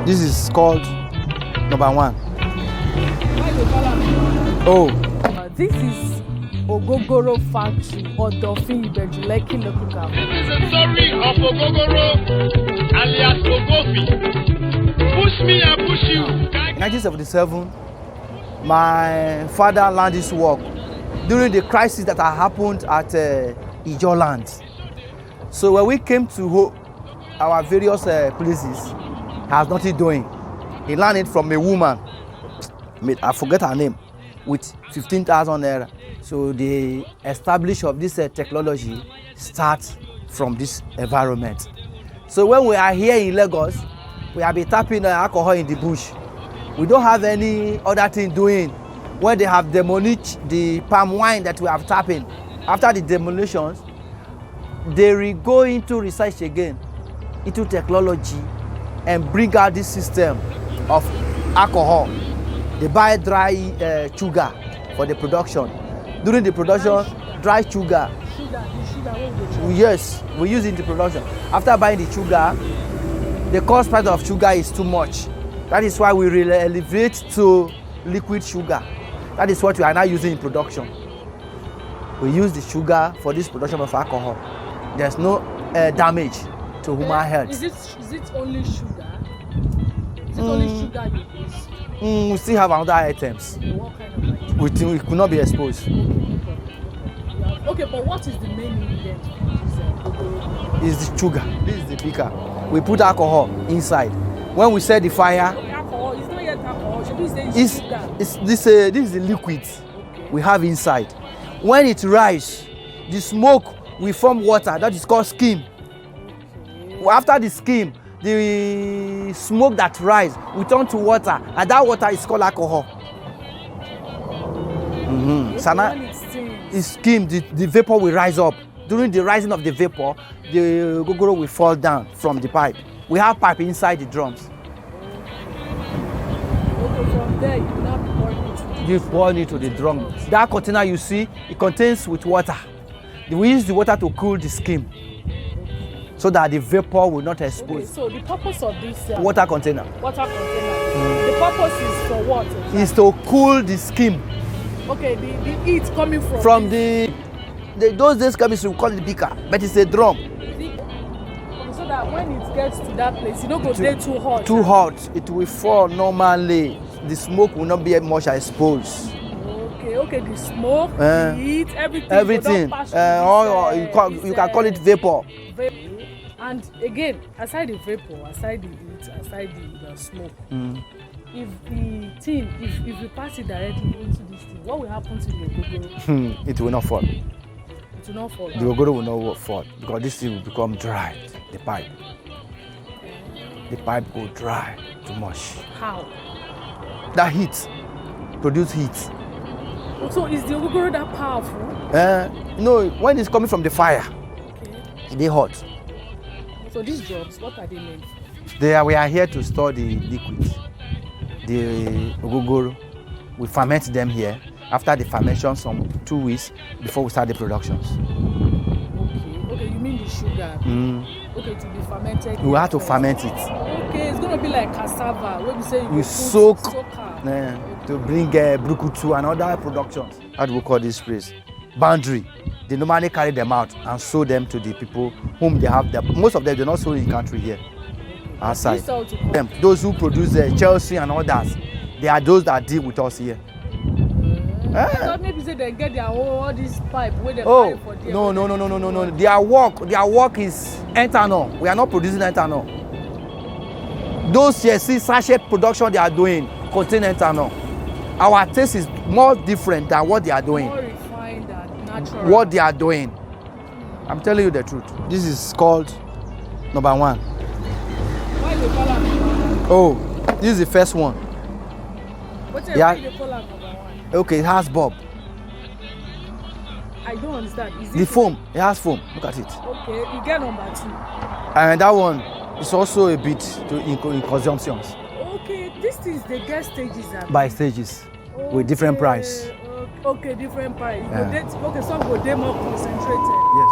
This is called number 1. Why you call am? Oh, This is Ogogoro factory or Ibeju Lekki local government. This is a story of Ogogoro alias Ogofi. Push me, I push you. in 1977, my father learned this work during the crisis that had happened at Ijo land. So when we came to our various places, he has nothing doing. He learned it from a woman, I forget her name, with 15,000 naira. So the establishment of this technology starts from this environment. So when we are here in Lagos, we have been tapping alcohol in the bush. We don't have any other thing doing. When they have demolished the palm wine that we have tapping, after the demolitions, they go into research again, into technology, and bring out this system of alcohol. They buy dry sugar for the production. During the production, dry sugar. Yes, we use it in the production. After buying the sugar, the cost price of sugar is too much. That is why we really elevate to liquid sugar. That is what we are now using in production. We use the sugar for this production of alcohol. There's no damage to human health. Is it only sugar? Is it only sugar you use? We still have other items. What kind of items? We could not be exposed. Okay, but what is the main ingredient for this Ogogoro? It's the sugar. This is the beaker. We put alcohol inside. When we set the fire, Alcohol, it's not yet alcohol. Should we say it's sugar? this is the liquid we have inside. When it rises, the smoke will form water. That is called steam. After the steam, the smoke that rises will turn to water, and that water is called alcohol. So now, it's steam. The vapor will rise up. During the rising of the vapor, the Ogogoro will fall down from the pipe. We have pipe inside the drums. Okay, from there you now pour it. You pour it to the drum. That container you see, it contains with water. We use the water to cool the skin, so that the vapor will not expose. Okay, so the purpose of this Water container. The purpose is for what? Is to cool the skin. Okay, the heat coming from those days chemistry we call it beaker, but it's a drum. So that when it gets to that place, you don't go there too hot. Too hot, it will fall normally. The smoke will not be much exposed. Okay, the smoke, the heat, everything. You can call it vapor. And again, aside the vapor, aside the heat, aside the smoke, if you pass it directly into this thing, what will happen to the Ogogoro? It will not fall. It will not fall. The Ogogoro will not fall because this thing will become dry. The pipe will dry too much. How? That heat produce heat. So is the Ogogoro that powerful? No, when it's coming from the fire, they hot. So these drums, what are they meant for? We are here to store the liquid, the Ogogoro. We ferment them here. After the fermentation, some 2 weeks before we start the productions. Okay, you mean the sugar? Okay, to be fermented. We have to ferment it. Okay, it's gonna be like cassava. What we say? We soak to bring brukutu and other productions. How do we call this place? Boundary. They normally carry them out and sell them to the people whom they have. Most of them, they're not sold in the country here. Outside. Those who produce Chelsea and others, they are those that deal with us here. Maybe say they get their all this pipe where they buy for them. No. Their work is ethanol. We are not producing ethanol. Those sachet production they are doing contain ethanol. Our taste is more different than what they are doing. More refined and natural. What they are doing. I'm telling you the truth. This is called number 1. Why they call am number 1? Oh, this is the first one. Why they call am number 1? Okay, it has bulb. I don't understand. Is the foam, it has foam. Look at it. Okay, you get number 2. And that one is also a bit in consumptions. Okay, these things they get stages. By stages, with different price. Okay, different price. Okay, some go dey more concentrated. Yes.